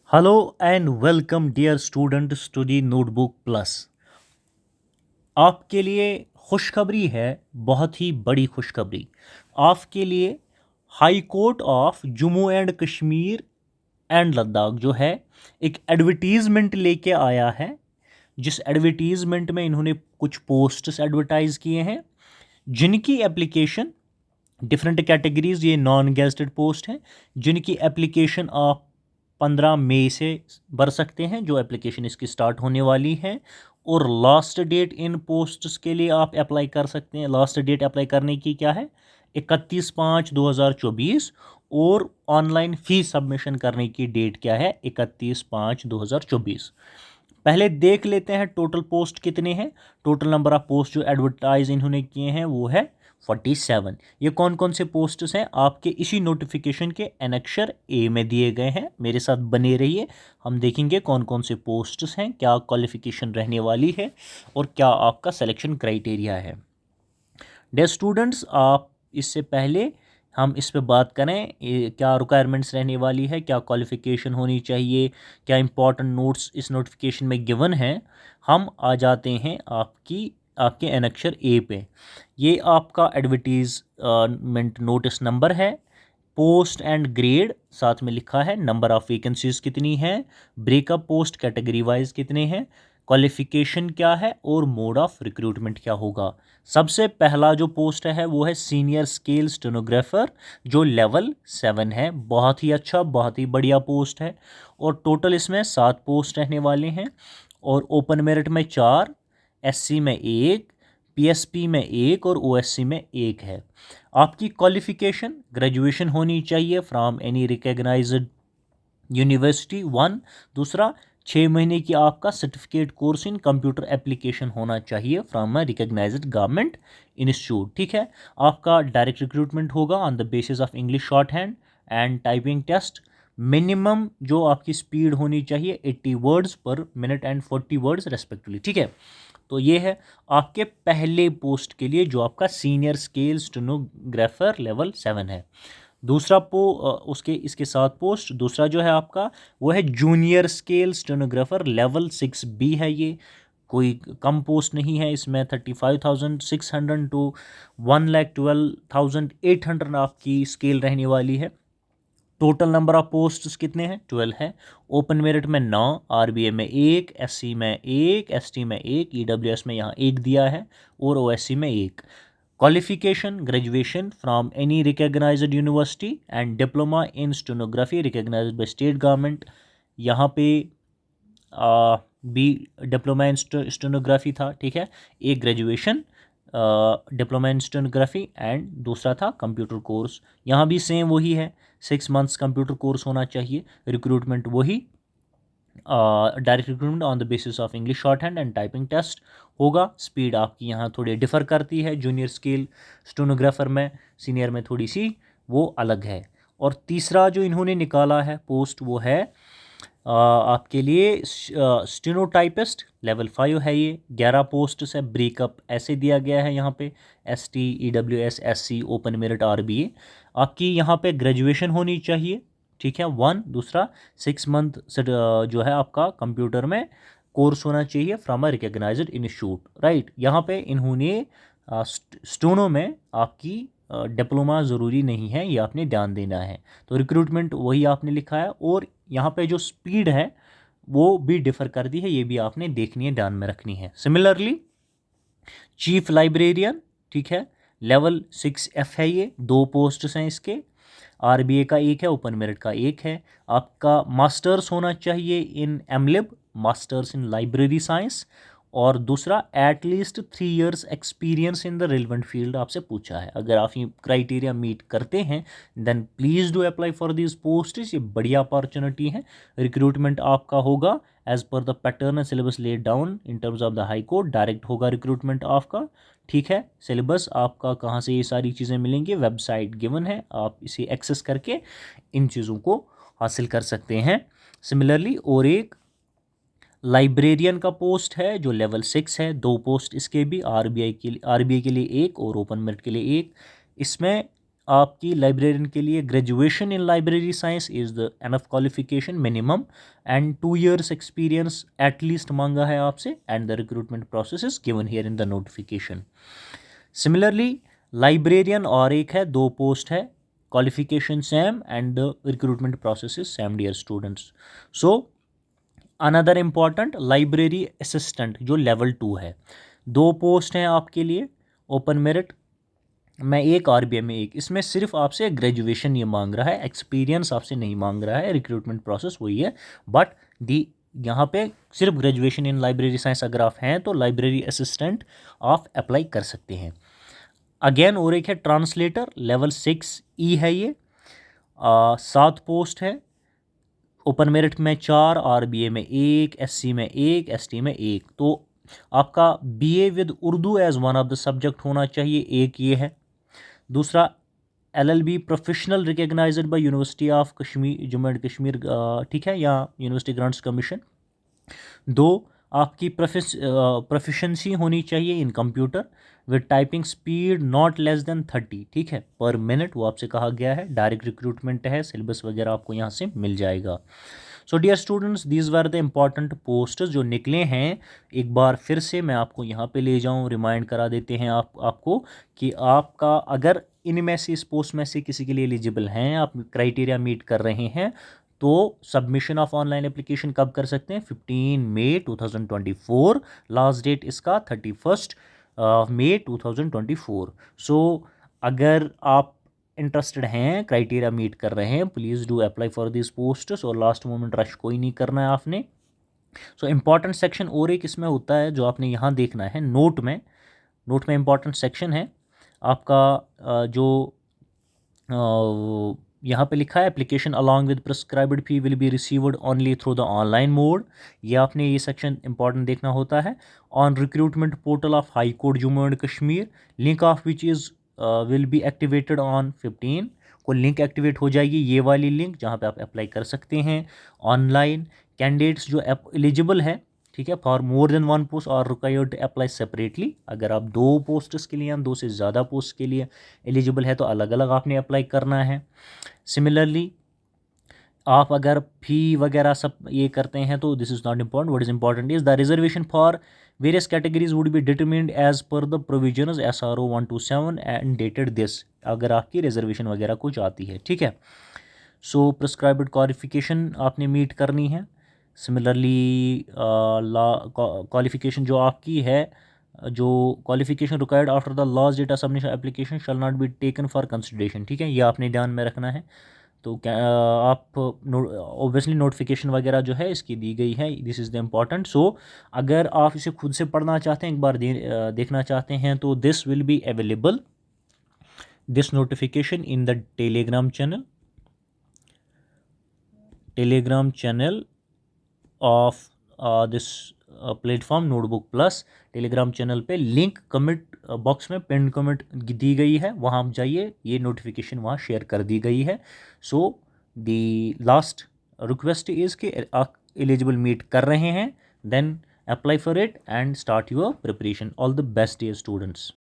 Hello and welcome dear student study notebook plus. आपके लिए खुशखबरी है, बहुत ही बड़ी खुशखबरी। आपके लिए high court of Jammu and Kashmir and Ladakh जो है एक एडवर्टीज़मेंट लेके आया है, जिस एडवर्टीज़मेंट में इन्होंने कुछ पोस्ट्स एडवर्टाइज किए हैं जिनकी एप्लीकेशन डिफरेंट कैटेगरीज, ये नॉन गेस्टेड पोस्ट हैं जिनकी एप्लीकेशन आप 15 मई से भर सकते हैं, जो एप्लीकेशन इसकी स्टार्ट होने वाली है। और लास्ट डेट इन पोस्ट्स के लिए आप अप्लाई कर सकते हैं। लास्ट डेट अप्लाई करने की क्या है? 31/5/2024। और ऑनलाइन फीस सबमिशन करने की डेट क्या है? 31/5/2024। पहले देख लेते हैं टोटल पोस्ट कितने हैं। टोटल नंबर ऑफ पोस्ट जो एडवर्टाइज इन्होंने किए हैं वो है 47। ये कौन कौन से पोस्ट्स हैं आपके इसी नोटिफिकेशन के एनेक्शर ए में दिए गए हैं। मेरे साथ बने रहिए, हम देखेंगे कौन कौन से पोस्ट्स हैं, क्या क्वालिफिकेशन रहने वाली है और क्या आपका सिलेक्शन क्राइटेरिया है। डियर स्टूडेंट्स, आप इससे पहले हम इस पे बात करें क्या रिक्वायरमेंट्स रहने वाली है, क्या क्वालिफिकेशन होनी चाहिए, क्या इंपॉर्टेंट नोट्स इस नोटिफिकेशन में गिवन हैं। हम आ जाते हैं आपके एनेक्शर ए पे। ये आपका एडवर्टीजमेंट नोटिस नंबर है, पोस्ट एंड ग्रेड साथ में लिखा है, नंबर ऑफ वैकेंसीज कितनी है, ब्रेकअप पोस्ट कैटेगरी वाइज कितने हैं, क्वालिफिकेशन क्या है और मोड ऑफ रिक्रूटमेंट क्या होगा। सबसे पहला जो पोस्ट है वो है सीनियर स्केल स्टेनोग्राफर, जो लेवल 7 है। बहुत ही अच्छा, बहुत ही बढ़िया पोस्ट है। और टोटल इसमें 7 पोस्ट रहने वाले हैं। और ओपन मेरिट में 4, एससी में 1, पीएसपी में 1 और ओएससी में 1 है। आपकी क्वालिफिकेशन ग्रेजुएशन होनी चाहिए फ्रॉम एनी रिकग्नाइज्ड यूनिवर्सिटी 1। दूसरा, 6 महीने की आपका certificate course in computer application होना चाहिए from a recognised government institute. ठीक है। आपका डायरेक्ट रिक्रूटमेंट होगा on the basis of English shorthand and typing test. Minimum जो आपकी स्पीड होनी चाहिए 80 वर्ड्स पर मिनट एंड 40 वर्ड्स रेस्पेक्टिवली। ठीक है। तो ये है आपके पहले पोस्ट के लिए जो आपका सीनियर स्केल स्टेनोग्राफर लेवल 7 है। दूसरा उसके इसके साथ पोस्ट दूसरा जो है आपका वो है junior scale stenographer level 6B है। ये कोई कम पोस्ट नहीं है, इसमें 35,600 टू 1,12,800 आपकी स्केल रहने वाली है। टोटल नंबर ऑफ पोस्ट्स कितने हैं? 12 है। ओपन मेरिट में 9, आरबीए में 1, एससी में 1, एसटी में 1, ईडब्ल्यूएस में यहाँ 1 दिया है और ओएससी में 1। Qualification graduation from any recognised university and diploma in stenography recognised by state government. यहाँ पे बी डिप्लोमा इन स्टेनोग्राफी था। ठीक है। एक graduation diploma in stenography and दूसरा था कंप्यूटर कोर्स। यहाँ भी सेम वही है, 6 मंथ्स कंप्यूटर कोर्स होना चाहिए। रिक्रूटमेंट वही, direct recruitment on the basis of English shorthand and typing test होगा। स्पीड आपकी यहाँ थोड़ी डिफर करती है जूनियर स्केल स्टेनोग्राफर में, सीनियर में थोड़ी सी वो अलग है। और तीसरा जो इन्होंने निकाला है पोस्ट वो है आपके लिए स्टेनोटाइपिस्ट लेवल 5 है। ये 11 पोस्ट है। ब्रेकअप ऐसे दिया गया है यहाँ पे, ST, EWS, SC, open merit, RBA. आपकी यहाँ पे ग्रेजुएशन होनी चाहिए। ठीक है, 1। दूसरा, 6 मंथ जो है आपका कंप्यूटर में कोर्स होना चाहिए from a recognised institute. Right. यहाँ पे इन्होंने स्टोनो में आपकी डिप्लोमा ज़रूरी नहीं है, ये आपने ध्यान देना है। तो रिक्रूटमेंट वही आपने लिखा है। और यहाँ पे जो स्पीड है वो भी डिफ़र कर दी है, ये भी आपने देखनी है, ध्यान में रखनी है। सिमिलरली चीफ लाइब्रेरियन, ठीक है, लेवल 6F है। ये 2 पोस्ट्स हैं इसके। आरबीए का 1 है, ओपन मेरिट का 1 है। आपका मास्टर्स होना चाहिए इन एमलिब, मास्टर्स इन लाइब्रेरी साइंस। और दूसरा, at least 3 years experience in the relevant field आपसे पूछा है। अगर आप ये क्राइटेरिया मीट करते हैं then please do apply for this post. ये बढ़िया अपॉर्चुनिटी है। रिक्रूटमेंट आपका होगा as per the pattern syllabus laid down in terms of the high court. Direct होगा रिक्रूटमेंट आपका। ठीक है। सिलेबस आपका कहाँ से ये सारी चीज़ें मिलेंगी, वेबसाइट गिवन है, आप इसे एक्सेस करके इन चीज़ों को हासिल कर सकते हैं। सिमिलरली और एक लाइब्रेरियन का पोस्ट है जो लेवल 6 है। 2 पोस्ट इसके भी, आरबीए के लिए 1 और ओपन मेरिट के लिए 1। इसमें आपकी लाइब्रेरियन के लिए graduation in library science is the enough qualification minimum and 2 years experience at least मांगा है आपसे and the recruitment process is given here in the notification. Similarly librarian और एक है, 2 पोस्ट है, qualification same and the recruitment process is same dear students. So another important library assistant जो level 2 है, 2 post हैं आपके लिए, ओपन मेरिट में एक, आरबीए में एक। इसमें सिर्फ आपसे ग्रेजुएशन ये मांग रहा है, एक्सपीरियंस आपसे नहीं मांग रहा है, रिक्रूटमेंट प्रोसेस वही है, बट दी यहाँ पे सिर्फ ग्रेजुएशन इन लाइब्रेरी साइंस अगर आप हैं तो लाइब्रेरी असिस्टेंट आप अप्लाई कर सकते हैं। अगेन और एक है ट्रांसलेटर लेवल 6E है ये, 7 पोस्ट है, ओपन मेरिट में 4, आरबीए में 1, एससी में 1, एसटी में 1। तो आपका BA with Urdu as one of the subject होना चाहिए, एक ये है। दूसरा LLB professional recognised by university of Kashmir Jammu and Kashmir, ठीक है, या यूनिवर्सिटी ग्रांट्स कमीशन। 2 आपकी प्रोफिशेंसी होनी चाहिए इन computer with typing speed not less than 30, ठीक है, पर मिनट, वो आपसे कहा गया है। डायरेक्ट रिक्रूटमेंट है, सिलेबस वगैरह आपको यहाँ से मिल जाएगा। So dear students, these were the important post जो निकले हैं। एक बार फिर से मैं आपको यहाँ पे ले जाऊँ, रिमाइंड करा देते हैं आपको कि आपका अगर इनमें से इस पोस्ट में से किसी के लिए एलिजिबल हैं, आप क्राइटेरिया मीट कर रहे हैं, तो सबमिशन ऑफ ऑनलाइन एप्लीकेशन कब कर सकते हैं? 15 मई 2024, लास्ट डेट इसका 31 मई 2024। सो अगर आप इंटरेस्टेड हैं, क्राइटेरिया मीट कर रहे हैं, please do apply for this posts, और लास्ट मोमेंट रश कोई नहीं करना है आपने। सो इम्पॉर्टेंट सेक्शन और एक इसमें होता है जो आपने यहाँ देखना है, नोट में इम्पॉर्टेंट सेक्शन है आपका, जो यहाँ पे लिखा है application along with prescribed fee will be received only through the online mode. ये आपने ये सेक्शन इंपॉर्टेंट देखना होता है। On recruitment portal of high court Jammu and Kashmir, link of which is will be activated on 15 को लिंक एक्टिवेट हो जाएगी, ये वाली लिंक जहाँ पे आप अप्लाई कर सकते हैं ऑनलाइन। कैंडिडेट्स जो एलिजिबल है, ठीक है, फॉर मोर देन 1 पोस्ट और रिक्वायर्ड टू अप्लाई सेपरेटली। अगर आप 2 पोस्ट्स के लिए, 2 से ज़्यादा पोस्ट के लिए एलिजिबल है तो अलग अलग आपने अप्लाई करना है। सिमिलरली आप अगर फ़ी वगैरह सब ये करते हैं तो this is not important, what is important is the reservation for various categories would be determined as per the provisions SRO 127 and dated this, अगर आपकी रिजर्वेशन वगैरह कुछ आती है, ठीक है। सो प्रिस्क्राइब्ड क्वालिफिकेशन आपने मीट करनी है। सिमिलरली क्वालिफिकेशन जो आपकी है, जो qualification required after the last data submission application shall not be taken for consideration, ठीक है, ये आपने ध्यान में रखना है। तो क्या आप ऑब्वियसली नोटिफिकेशन वगैरह जो है इसकी दी गई है, दिस इज़ द इम्पॉर्टेंट। सो अगर आप इसे खुद से पढ़ना चाहते हैं, एक बार देखना चाहते हैं, तो this will be available, this notification in the Telegram channel of this platform notebook plus. Telegram channel पे लिंक कमेंट बॉक्स में पिन कमेंट दी गई है, वहाँ आप जाइए, ये नोटिफिकेशन वहाँ शेयर कर दी गई है। So the last request is कि आप एलिजिबल मीट कर रहे हैं, then apply for it and start your preparation. All the best dear students.